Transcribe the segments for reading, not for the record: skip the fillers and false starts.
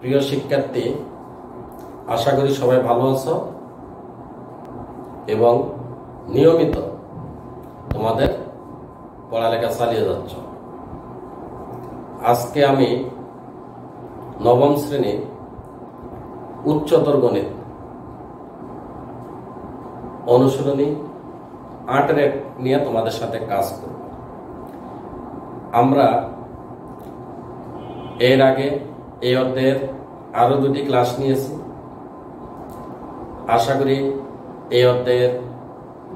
প্রিয় শিক্ষার্থী, আশা করি সবাই ভালো আছো এবং নিয়মিত তোমাদের পড়ালেখা চালিয়ে যাচ্ছ। আজকে আমি নবম শ্রেণীর উচ্চতর গণিত অনুশীলনী 8 নিয়ে তোমাদের সাথে কাজ করব। আমরা এর আগে এই অধ্যায়ের আরো 2টি ক্লাস নিয়েছি। আশা করি এই অধ্যায়ের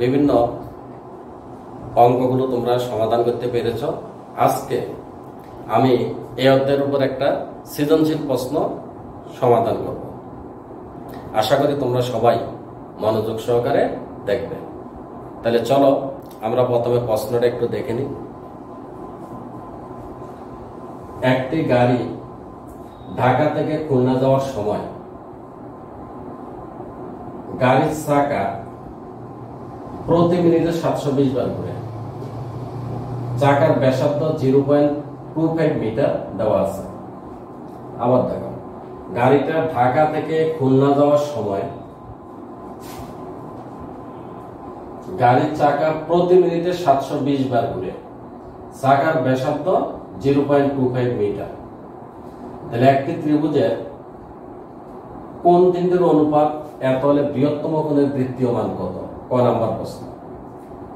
বিভিন্ন অঙ্কগুলো তোমরা সমাধান করতে পেরেছ। আজকে আমি এই অধ্যায়ের উপর একটা সৃজনশীল প্রশ্ন সমাধান করব। আশা করি তোমরা সবাই মনোযোগ সহকারে দেখবে। তাহলে চলো আমরা প্রথমে প্রশ্নটা একটু দেখে নিই। একটি গাড়ি ঢাকা থেকে খুলনা যাওয়ার সময় গাড়ির চাকা প্রতি মিনিটে 720 বার ঘুরে। চাকার ব্যাসার্ধ 0.25 মিটার দেওয়া আছে। আবার দেখো, গাড়িটা ঢাকা থেকে খুলনা যাওয়ার সময় গাড়ির চাকা প্রতি মিনিটে 720 বার ঘুরে। চাকার ব্যাসার্ধ 0.25 মিটার। তাহলে একটি ত্রিভুজের কোন তিনটির অনুপাত এত হলে বৃহত্তম কোণের বৃত্তীয় মান কত? ক নাম্বার প্রশ্ন।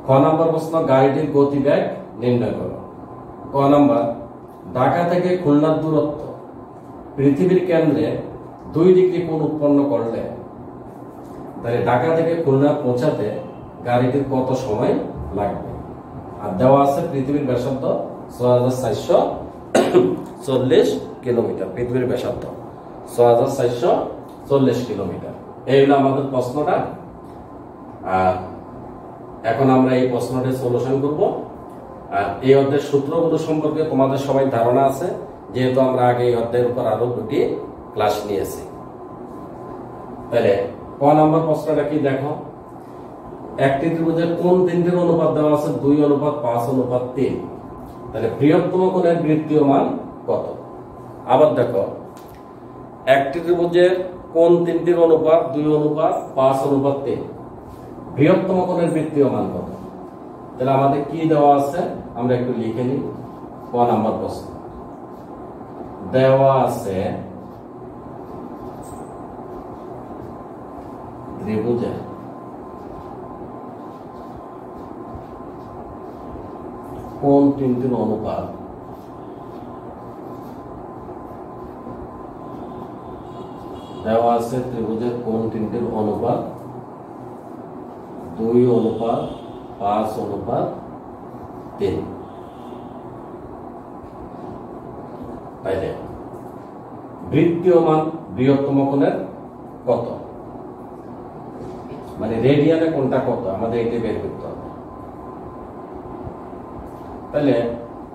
খ নাম্বার প্রশ্ন, গাড়িটির গতিবেগ নির্ণয় করো। ক নাম্বার, ঢাকা থেকে খুলনার দূরত্ব পৃথিবীর কেন্দ্রে 2 ডিগ্রি কোণ উৎপন্ন করলে তাহলে ঢাকা থেকে খুলনা পৌঁছাতে গাড়িটির কত সময় লাগবে? আর দেওয়া আছে পৃথিবীর ব্যাসার্ধ 6440 কিলোমিটার। পৃথিবীর ব্যাসার্ধ 6440 কিলোমিটার। এই হলো আমাদের প্রশ্নটা। আর এখন আমরা এই প্রশ্নটির সলিউশন করব। আর এই অধ্যায়ের সূত্রগুলো সম্পর্কে তোমাদের সবাই ধারণা আছে, যেহেতু আমরা আগে এই অধ্যায়ের উপর আরো 2টি ক্লাস নিয়েছি। তাহলে ক নাম্বার প্রশ্নটা কি দেখো, একটি ত্রিভুজের কোন তিনটির অনুপাত দেওয়া আছে? 2:5:3। তাহলে বৃহত্তম কোণের বৃত্তীয় মান কত? আবার দেখো, একটি ত্রিভুজের কোন তিনটির অনুপাত 2:5:3। বৃহত্তম কোণের বৃত্তীয় মান কত? তাহলে আমাদের কি দেওয়া আছে আমরা একটু লিখে নিই। ক নাম্বার প্রশ্ন দেওয়া আছে ত্রিভুজের কোন তিনটির অনুপাত দেওয়া আছে ত্রিভুজের কোন তিনটির অনুপাত 2:5:3। তাইলে বৃত্তীয় মান বৃহত্তম কোণের কত, মানে রেডিয়ানে কোনটা কত আমাদের এটি বের করতে হবে। তাহলে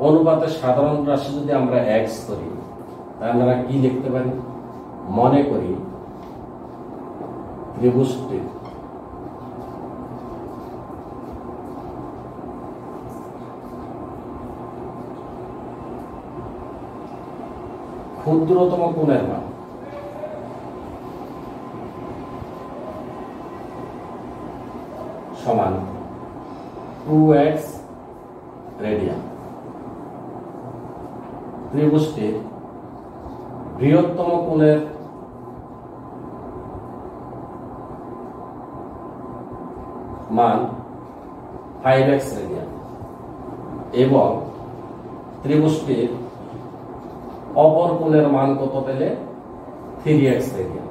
অনুপাতের সাধারণ রাশি যদি আমরা x করি, তাহলে আমরা কি লিখতে পারি? মনে করি ত্রিভুজটি ক্ষুদ্রতম কোণের মান সমান 2x রেডিয়ান। ত্রিভুজটির বৃহত্তম কোণের মান 5x রেডিয়ান এবং ত্রিভুজটির অপর কোণের মান কত পেলে? 3x radian.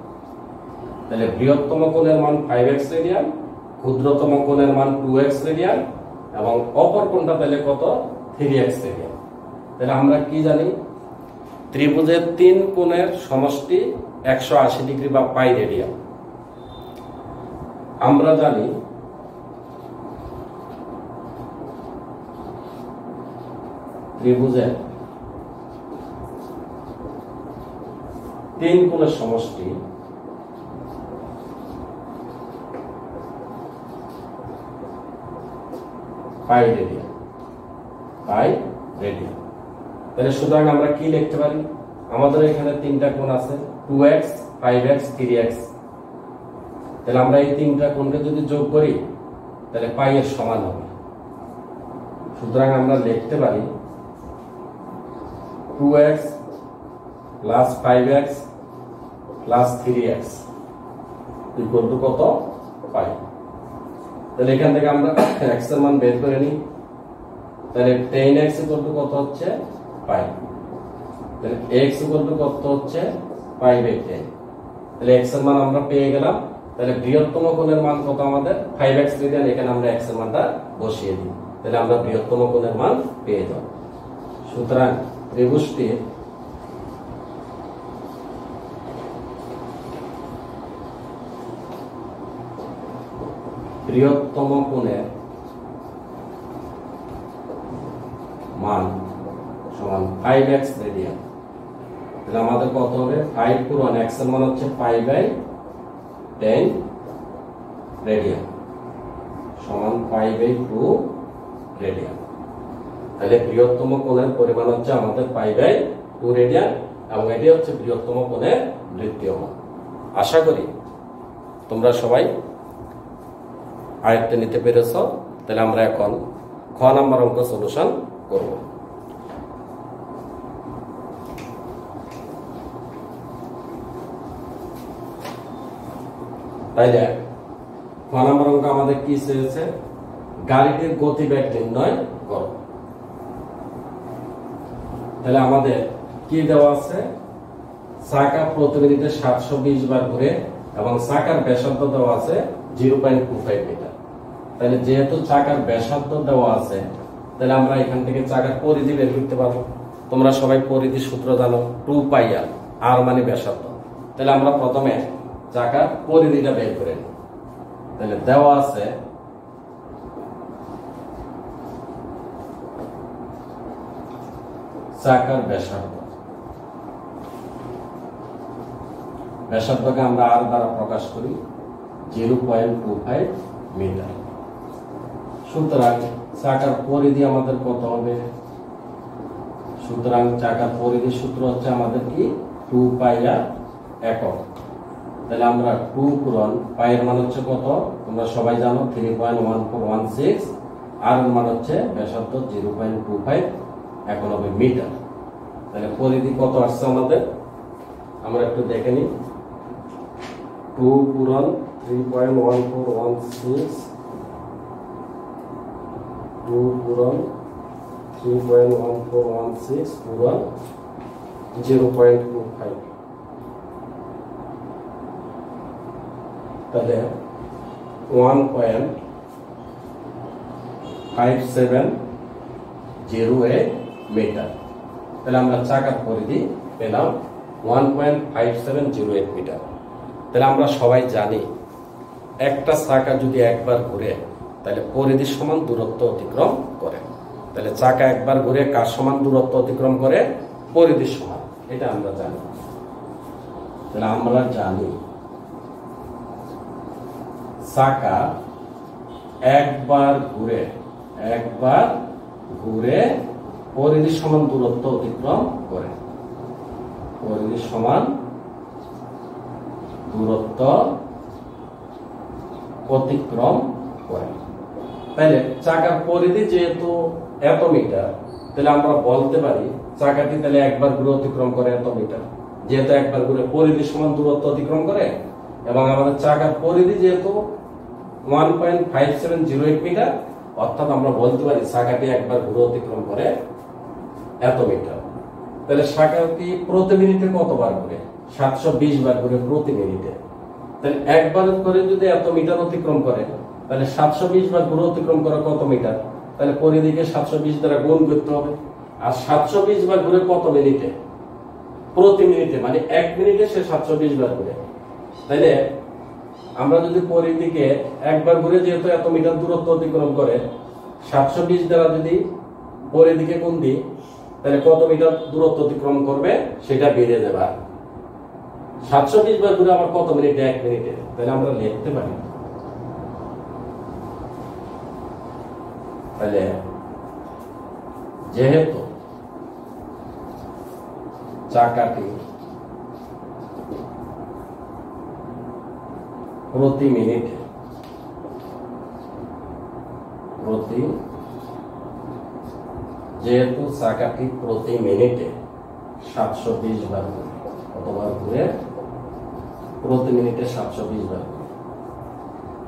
তাহলে বৃহত্তম কোণের মান 5x রেডিয়ান, ক্ষুদ্রতম কোণের মান 2x রেডিয়ান এবং অপর কোণটা পেলে কত? 3x radian. তাহলে আমরা কি জানি? ত্রিভুজের 3 কোণের সমষ্টি 180 ডিগ্রি বা পাই রেডিয়ান। আমরা জানি ত্রিভুজের 3 কোণের সমষ্টি পাই রেডিয়ান। তাহলে সুতরাং আমরা কি লিখতে পারি? আমাদের এখানে তিনটা কোণ আছে 2x 5x 3x। তাহলে আমরা এই তিনটা কোণকে যদি যোগ করি তাহলে পাই এর সমান হবে। সুতরাং আমরা লিখতে পারি 2x plus 5x plus 3x equal to কত? পাই। তাহলে এখান থেকে আমরা x এর মান বের করে নিই। তাহলে 10x ইকুয়াল টু কত হচ্ছে? পাই। তাহলে x ইকুয়াল টু কত হচ্ছে? Pi by 10। তাহলে x এর মান আমরা পেয়ে গেলাম। তাহলে বৃহত্তম কোণের মান কত আমাদের? 5x radian. এখানে আমরা x এর মানটা বসিয়ে দিই। তাহলে আমরা বৃহত্তম কোণের মান পেয়ে যাব। সুতরাং ত্রিভুজটির বৃহত্তম কোণের মান সমান 5x রেডিয়ান। তাহলে আমাদের কত হবে? 5 পূরণ x এর মান হচ্ছে পাই বাই 10 রেডিয়ান সমান পাই বাই 2 রেডিয়ান। তাহলে বৃহত্তম কোণের পরিমাণ হচ্ছে আমাদের পাই বাই 2 রেডিয়ান এবং এটি হচ্ছে বৃহত্তম কোণের বৃত্তীয় মান। আশা করি তোমরা সবাই আয়ত্তে নিতে পেরেছ। তাহলে আমরা এখন খ নাম্বার অঙ্ক সলিউশন করব। তাইলে খ নাম্বার অঙ্ক আমাদের কি চেয়েছে? গাড়িটির গতিবেগ নির্ণয় করো। তাহলে আমাদের কি দেওয়া আছে? চাকা প্রতি মিনিটে 720 বার ঘুরে এবং চাকার ব্যাসার্ধ দেওয়া আছে 0.25 মিটার। তাহলে যেহেতু চাকার ব্যাসার্ধ দেওয়া আছে তাহলে আমরা এখান থেকে চাকার পরিধি বের করতে পারবো। তোমরা সবাই পরিধি সূত্র জানো, 2 পাই আর, আর মানে ব্যাসার্ধ। তাহলে আমরা প্রথমে চাকার পরিধিটা বের করে নিই। তাহলে দেওয়া আছে চাকার ব্যাসার্ধ, ব্যাসার্ধকে আমরা আর দ্বারা প্রকাশ করি 0.25 মিটার। সুতরাং চাকার পরিধি আমাদের কত হবে? সুতরাং চাকার পরিধি সূত্র হচ্ছে আমাদের কি? 2 পাই আর একক। তাহলে আমরা 2 পূরণ পাই এর মান হচ্ছে কত? তোমরা সবাই জানো 3.1416 আর এর মান হচ্ছে ব্যাসার্ধ 0.25 এখন হবে মিটার। তাহলে পরিধি কত আসছে আমাদের? আমরা একটু দেখে নিই। 2 পূরণ 3.1416 2 পূরণ 3.1416 পূরণ 0.25। তাহলে 1.5708 মিটার। তাহলে আমরা চাকার পরিধি পেলাম 1.5708 মিটার। তাহলে আমরা সবাই জানি একটা চাকা যদি একবার ঘুরে তাহলে পরিধি সমান দূরত্ব অতিক্রম করে। তাহলে চাকা একবার ঘুরে কার সমান দূরত্ব অতিক্রম করে? পরিধি সমান। এটা আমরা জানি। তাহলে আমরা জানি চাকা একবার ঘুরে পরিধি সমান দূরত্ব অতিক্রম করে। পরিধি সমান দূরত্ব অতিক্রম করে। তাইলে চাকার পরিধি যেহেতু এত মিটার, তাহলে আমরা বলতে পারি চাকাটি তাহলে একবার ঘুরে অতিক্রম করে এত মিটার। যেহেতু একবার ঘুরে পরিধি সমান দূরত্ব অতিক্রম করে এবং আমাদের চাকার পরিধি যেহেতু 1.5708 মিটার, অর্থাৎ আমরা বলতে পারি চাকাটি একবার ঘুরে অতিক্রম করে এত মিটার। তাহলে চাকাটি প্রতি মিনিটে কতবার ঘুরে? 720 বার ঘুরে প্রতি মিনিটে। তাহলে একবার করে যদি এত মিটার অতিক্রম করে তাহলে 720 বার ঘুরে অতিক্রম করে কত মিটার? তাহলে পরিধিকে 720 দ্বারা গুণ করতে হবে। আর 720 বার ঘুরে কত মিনিটে? প্রতি মিনিটে, মানে 1 মিনিটে সে 720 বার ঘুরে। তাইলে আমরা যদি পরিধিকে একবার ঘুরে যেহেতু এত মিটার দূরত্ব অতিক্রম করে 720 দ্বারা যদি পরিধিকে গুণ দিই তাহলে কত মিটার দূরত্ব অতিক্রম করবে সেটা বেড়ে যাবে। 720 বার ঘুরে আমার কত মিনিটে? 1 মিনিটে। তাহলে আমরা লিখতে পারি তাহলে যেহেতু চাকাটি প্রতি মিনিটে যেহেতু চাকাটি প্রতি মিনিটে 720 বার ঘুরে, কতবার ঘুরে? প্রতি মিনিটে 720 বার ঘুরে।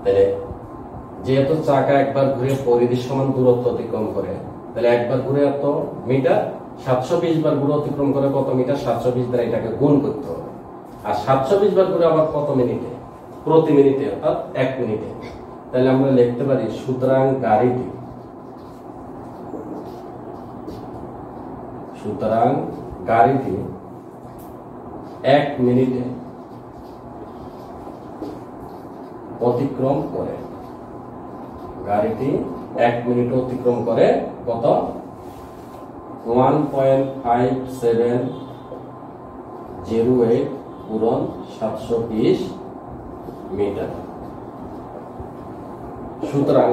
তাহলে যেহেতু চাকা একবার ঘুরে পরিধি সমান দূরত্ব অতিক্রম করে, তাহলে একবার ঘুরে এত মিটার, 720 বার ঘুরে অতিক্রম করে কত মিটার? 720 দ্বারা এটাকে গুণ করতে হবে। আর 720 বার ঘুরে আবার কত মিনিটে? প্রতি মিনিটে, অর্থাৎ 1 মিনিটে। তাহলে আমরা লিখতে পারি সুতরাং গাড়িটি 1 মিনিটে অতিক্রম করে, গাড়িটি 1 মিনিট অতিক্রম করে কত? 1.5708 পূরণ 720 মিটার। সুতরাং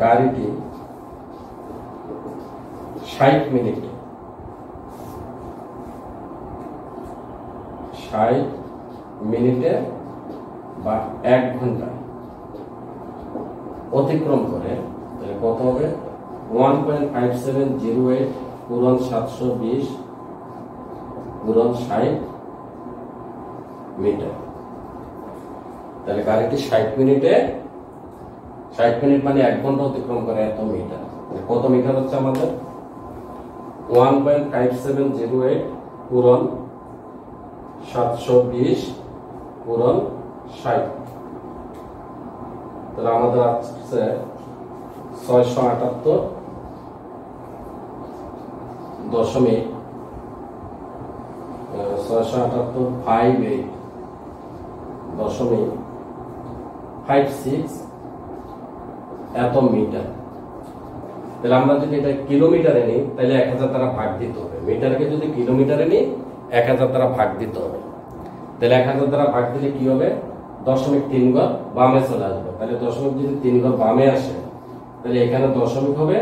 গাড়িটি 60 মিনিটে বা 1 ঘন্টা অতিক্রম করে, তাহলে কত হবে? 1.5708 পূরণ 720 পূরণ 60 মিটার। তাহলে গাড়িটি 60 মিনিট মানে 1 ঘন্টা অতিক্রম করে এত মিটার। কত মিটার হচ্ছে আমাদের? 1.5708 পূরণ 720 পূরণ 60। তাহলে আমাদের আছে 678.58.56 এত মিটার। তাহলে আমরা যদি এটা কিলোমিটারে নিই তাহলে 1000 দ্বারা ভাগ দিতে হবে। মিটারকে যদি কিলোমিটারে নিই 1000 দ্বারা ভাগ দিতে হবে। তাহলে 1000 দ্বারা ভাগ দিলে কি হবে? 0.3 ঘর বামে চলে আসবে। তাহলে দশমিক যদি 3 ঘর বামে আসে তাহলে এখানে দশমিক হবে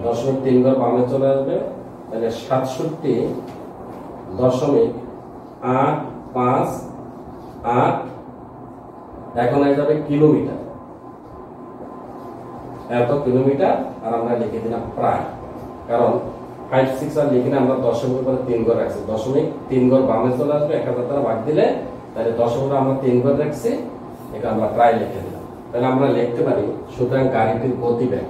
0.3 ঘর বামে চলে আসবে। তাহলে 67.858 এখন হয়ে যাবে কিলোমিটার, এত কিলোমিটার। আর আমরা লিখে দিলাম প্রায়, কারণ 56 আর লিখে আমরা দশমিক উপরে 3 ঘর রাখছি। 0.3 ঘর বামে চলে আসবে 1000 দ্বারা ভাগ দিলে। তাহলে দশমিক আমরা 3 ঘর রাখছি, এটা আমরা প্রায় লিখে দিলাম। তাহলে আমরা লিখতে পারি সুতরাং গাড়িটির গতিবেগ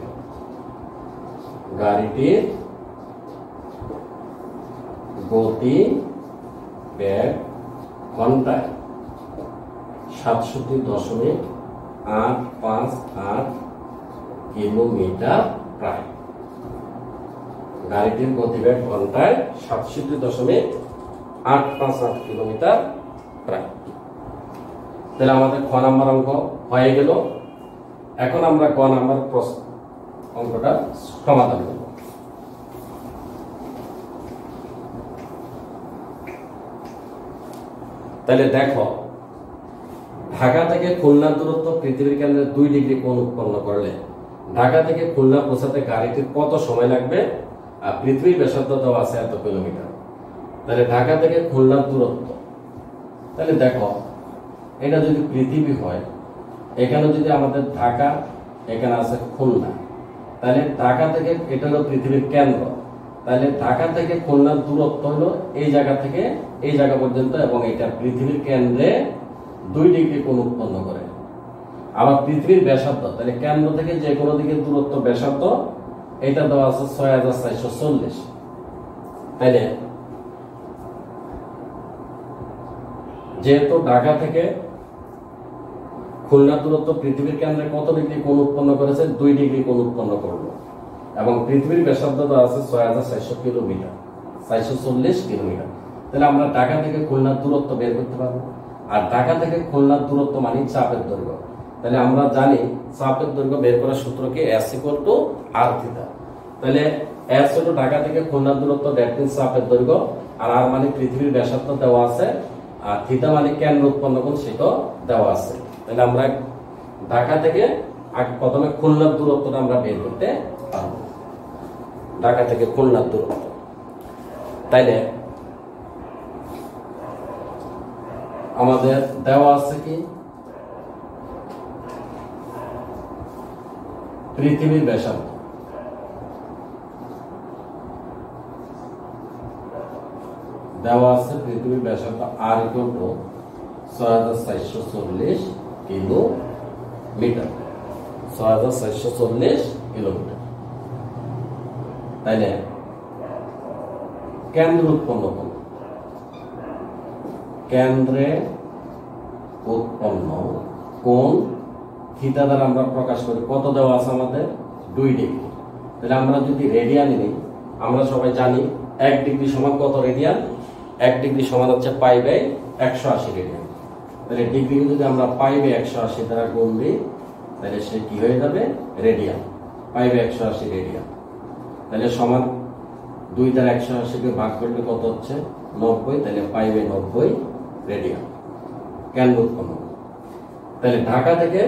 ঘন্টায় 67.858 কিলোমিটার প্রায়। গাড়িটির গতিবেগ ঘন্টায় 67.858 কিলোমিটার প্রায়। তাহলে আমাদের খ নাম্বার অঙ্ক হয়ে গেল। এখন আমরা ক নাম্বার অঙ্কটা সমাধান করব। তাহলে দেখো, ঢাকা থেকে খুলনার দূরত্ব পৃথিবীর কেন্দ্রে 2 ডিগ্রি কোণ উৎপন্ন করলে ঢাকা থেকে খুলনা পৌঁছাতে গাড়িটির কত সময় লাগবে? আর পৃথিবীর ব্যাসার্ধ দেওয়া আছে এত কিলোমিটার। তাহলে ঢাকা থেকে খুলনার দূরত্ব, তাহলে দেখো এটা যদি পৃথিবী হয়, এখানে যদি আমাদের ঢাকা, এখানে আছে খুলনা, তাহলে ঢাকা থেকে এটা হলো পৃথিবীর কেন্দ্র। তাহলে ঢাকা থেকে খুলনার দূরত্ব হলো এই জায়গা থেকে এই জায়গা পর্যন্ত, এবং এটা পৃথিবীর কেন্দ্রে 2 ডিগ্রি কোণ উৎপন্ন করে। আবার পৃথিবীর ব্যাসার্ধ, তাহলে কেন্দ্র থেকে যে কোনো দিকে দূরত্ব ব্যাসার্ধ, এটা দেওয়া আছে 6440। তাইলে যেহেতু ঢাকা থেকে খুলনার দূরত্ব পৃথিবীর কেন্দ্রে কত ডিগ্রি কোণ উৎপন্ন করেছে? 2 ডিগ্রি কোণ উৎপন্ন করলো, এবং পৃথিবীর ব্যাসার্ধ দেওয়া আছে 6440 কিলোমিটার, 440 কিলোমিটার। তাহলে আমরা ঢাকা থেকে খুলনার দূরত্ব বের করতে পারবো। আর ঢাকা থেকে খুলনার দূরত্ব মানে চাপের দৈর্ঘ্য। তাহলে আমরা জানি চাপের দৈর্ঘ্য বের করার সূত্র কি? S = r theta. তাহলে S হলো ঢাকা থেকে খুলনার দূরত্ব, দ্যাট মিন্স চাপের দৈর্ঘ্য, আর r মানে পৃথিবীর ব্যাসার্ধ দেওয়া আছে, আর থিটা মানে কেন্দ্র উৎপন্ন কোণ সেটা দেওয়া আছে। তাহলে আমরা ঢাকা থেকে প্রথমে খুলনার দূরত্বটা আমরা বের করতে পারবো। ঢাকা থেকে খুলনার দূরত্ব। তাইলে আমাদের দেওয়া আছে কি পৃথিবীর ব্যাসার্ধ, দেওয়া আছে পৃথিবীর ব্যাসার্ধ আর ইকুয়াল টু 6440 কিলোমিটার, 6440 কিলোমিটার। তাইলে কেন্দ্র উৎপন্ন কোণ, কেন্দ্রে উৎপন্ন কোণ থিটা দ্বারা আমরা প্রকাশ করি। কত দেওয়া আছে আমাদের? 2 ডিগ্রি। তাহলে আমরা যদি রেডিয়ানে নিই, আমরা সবাই জানি 1 ডিগ্রি সমান কত রেডিয়ান? 1 ডিগ্রি সমান হচ্ছে পাই বাই 180 রেডিয়ান। তাহলে ডিগ্রি যদি আমরা পাই বাই 180 দ্বারা গুণ দিই, তাহলে সে কি হয়ে যাবে? রেডিয়ান। Pi by 180 radian. তাহলে সমান 2 দ্বারা 180 কে ভাগ করলে কত হচ্ছে? 90। তাহলে পাই বাই 90 রেডিয়ান কেন্দ্র উৎপন্ন। তাহলে ঢাকা থেকে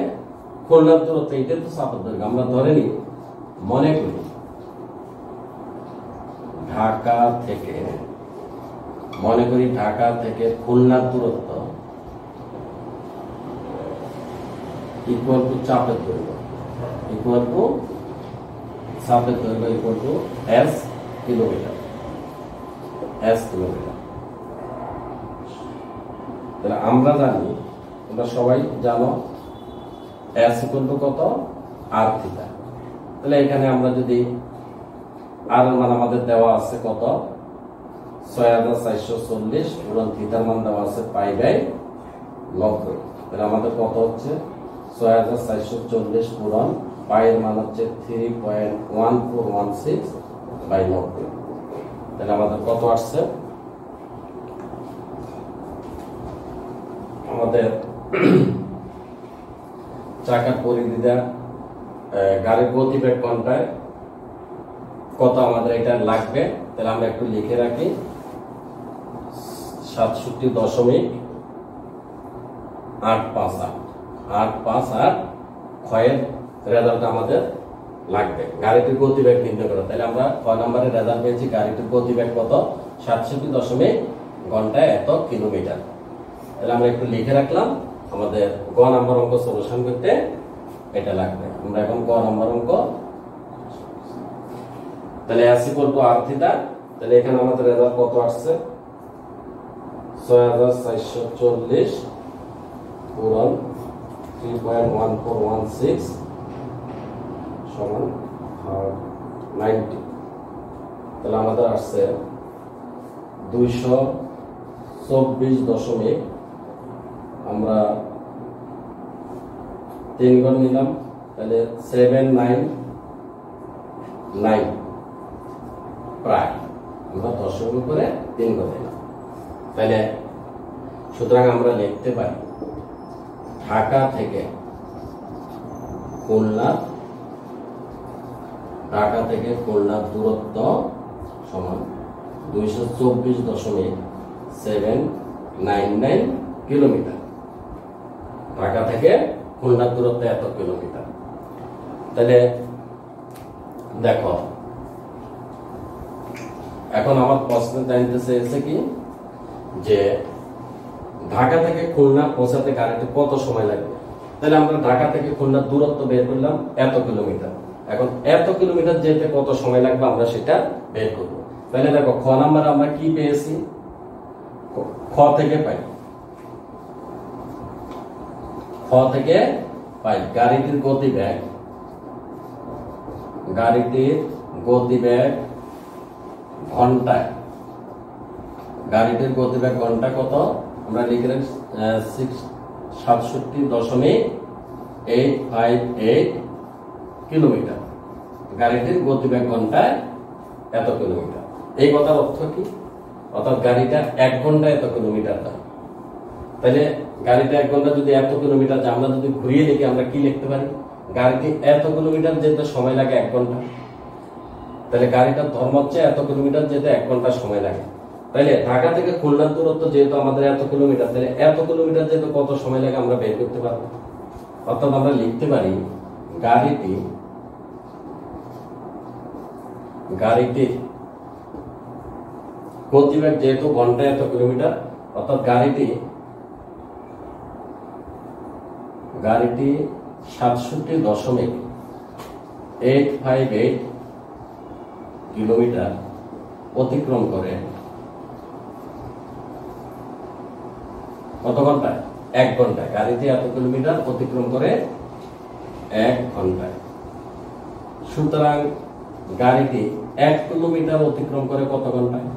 খুলনার দূরত্ব, এটা তো চাপের দৈর্ঘ্য। আমরা ধরে নিই, মনে করি ঢাকা থেকে খুলনার দূরত্ব ইকুয়াল টু চাপের দৈর্ঘ্য, ইকুয়াল টু চাপের দৈর্ঘ্য equal to s kilometre, s kilometre. তাহলে আমরা জানি, তোমরা সবাই জানো s ইকুয়াল টু কত? r theta. তাহলে এখানে আমরা যদি r এর মান আমাদের দেওয়া আছে কত? 6440 গুণন থিটার মান দেওয়া আছে পাই বাই 90। তাহলে আমাদের কত হচ্ছে? 6440 গুণন পাই এর মান হচ্ছে 3.1416 বাই 90। তাহলে আমাদের কত আসছে? আমাদের চাকার পরিধিটা, গাড়ির গতিবেগ ঘন্টায় কত আমাদের এটা লাগবে? তাহলে আমরা একটু লিখে রাখি, 67.858 ক্ষয়ের রেজাল্ট আমাদের লাগবে গাড়িটির গতিবেগ নির্ণয় করা। তাহলে আমরা 6 নম্বরের রেজাল্ট পেয়েছি, গাড়িটির গতিবেগ কত? 67 ঘন্টায় এত কিলোমিটার। তাহলে আমরা একটু লিখে রাখলাম, আমাদের গ নাম্বার অঙ্ক সলিউশন করতে এটা লাগবে। আমরা এখন গ নাম্বার অঙ্ক, তাহলে s equal to r theta. তাহলে এখানে আমাদের রেজাল্ট কত আসছে? 6440 গুণন 3.1416 সমান 90। তাহলে আমাদের আসছে 224 আমরা 3 গুণ নিলাম, তাহলে 799 প্রায় আমরা 10 এর উপরে 3 গুণ দিলাম। তাহলে সুতরাং আমরা লিখতে পারি ঢাকা থেকে খুলনার দূরত্ব সমান 224.799 কিলোমিটার। ঢাকা থেকে খুলনার দূরত্ব এত কিলোমিটার। তাহলে দেখো, এখন আমার প্রশ্ন জানতে চেয়েছে কি যে ঢাকা থেকে খুলনা পৌঁছাতে গাড়িতে কত সময় লাগবে। তাহলে আমরা ঢাকা থেকে খুলনার দূরত্ব বের করলাম এত কিলোমিটার। এখন এত কিলোমিটার যেতে কত সময় লাগবে আমরা সেটা বের করব। তাহলে দেখো, খ নাম্বার আমরা কি পেয়েছি? খ থেকে পাই গাড়িটির গতিবেগ ঘন্টায়, গাড়িটির গতিবেগ ঘন্টা কত? আমরা লিখে রাখি 67.858 কিলোমিটার। গাড়িটির গতিবেগ ঘন্টায় এত কিলোমিটার। এই কথার অর্থ কি? অর্থাৎ গাড়িটা 1 ঘন্টায় এত কিলোমিটার যায়। তাহলে গাড়িটা 1 ঘন্টা যদি এত কিলোমিটার যায়, আমরা যদি ঘুরিয়ে লিখি আমরা কি লিখতে পারি? গাড়িটি এত কিলোমিটার যেতে সময় লাগে 1 ঘন্টা। তাহলে গাড়িটার ধর্ম হচ্ছে এত কিলোমিটার যেতে 1 ঘন্টা সময় লাগে। তাহলে ঢাকা থেকে খুলনার দূরত্ব যেহেতু আমাদের এত কিলোমিটার, তাহলে এত কিলোমিটার যেতে কত সময় লাগে আমরা বের করতে পারবো। অর্থাৎ আমরা লিখতে পারি গাড়িটি গাড়িটির গতিবেগ যেহেতু ঘন্টায় এত কিলোমিটার, অর্থাৎ গাড়িটি 67.858 কিলোমিটার অতিক্রম করে কত ঘন্টায়? 1 ঘন্টায়। গাড়িটি এত কিলোমিটার অতিক্রম করে 1 ঘন্টায়। সুতরাং গাড়িটি 1 কিলোমিটার অতিক্রম করে কত ঘন্টায়?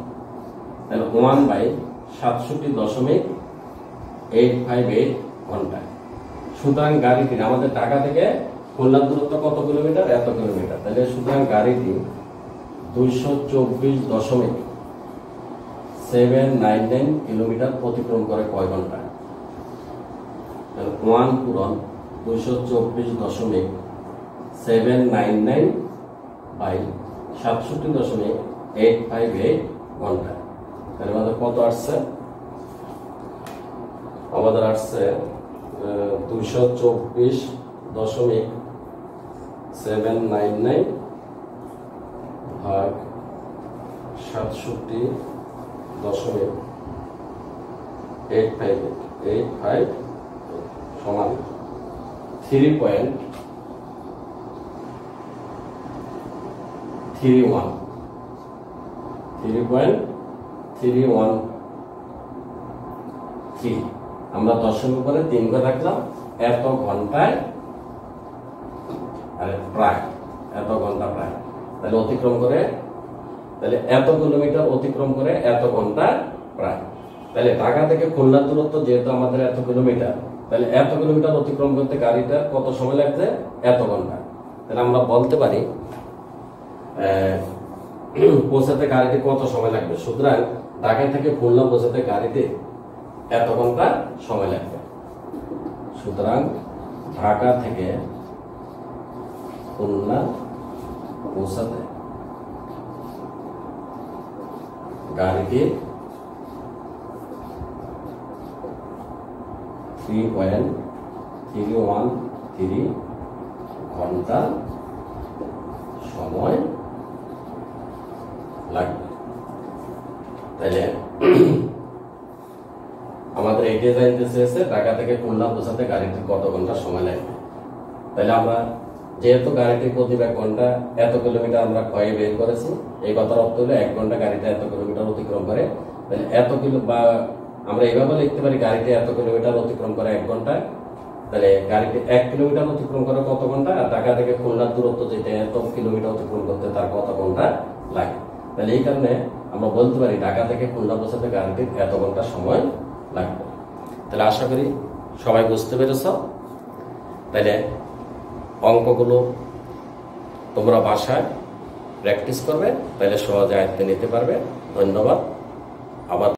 তাহলে 1/67.858 ঘন্টায়। সুতরাং গাড়িটির আমাদের ঢাকা থেকে খুলনার দূরত্ব কত কিলোমিটার? এত কিলোমিটার। তাহলে সুতরাং গাড়িটি 224.799 কিলোমিটার অতিক্রম করে কয় ঘন্টায়? 1 পূরণ 224.799 বাই 67.858 ঘন্টা। তাহলে আমাদের কত আসছে? আমাদের আসছে 224.799 ভাগ 67.858 সমান 3.313 আমরা 10 উপরে 3 করে রাখলাম। এত ঘন্টায় প্রায় এত ঘন্টা প্রায়, তাহলে অতিক্রম করে, তাহলে এত কিলোমিটার অতিক্রম করে এত ঘন্টা প্রায়। তাহলে ঢাকা থেকে খুলনার দূরত্ব যেহেতু আমাদের এত কিলোমিটার, তাহলে এত কিলোমিটার অতিক্রম করতে গাড়িটার কত সময় লাগছে? এত ঘন্টা। তাহলে আমরা বলতে পারি পৌঁছাতে গাড়িতে কত সময় লাগবে। সুতরাং ঢাকা থেকে খুলনা পৌঁছাতে গাড়িতে এত ঘন্টা সময় লাগবে। সুতরাং ঢাকা থেকে খুলনা পৌঁছাতে গাড়িটির 3.313 ঘন্টা সময় লাগবে। তাহলে আমাদের এইটা জানতে চেয়েছে ঢাকা থেকে খুলনা পৌঁছাতে গাড়িটির কত ঘন্টা সময় লাগবে। তাহলে আমরা যেহেতু গাড়িটির গতিবেগ ঘন্টা এত কিলোমিটার আমরা ক্ষয়ে বের করেছি, এই কথার অর্থ হলো 1 ঘন্টা গাড়িটা এত কিলোমিটার অতিক্রম করে। তাহলে এত কিলো বা আমরা এইভাবে লিখতে পারি গাড়িটি এত কিলোমিটার অতিক্রম করে 1 ঘন্টায়। তাহলে গাড়িটি 1 কিলোমিটার অতিক্রম করে কত ঘন্টা? আর ঢাকা থেকে খুলনার দূরত্ব যেটা এত কিলোমিটার অতিক্রম করতে তার কত ঘন্টা লাগে। তাহলে এই কারণে আমরা বলতে পারি ঢাকা থেকে খুলনা পৌঁছাতে গাড়িটির এত ঘন্টা সময় লাগবে। তাহলে আশা করি সবাই বুঝতে পেরেছ। তাহলে অঙ্কগুলো তোমরা বাসায় প্র্যাকটিস করবে, তাহলে সহজে আয়ত্তে নিতে পারবে। ধন্যবাদ। আবার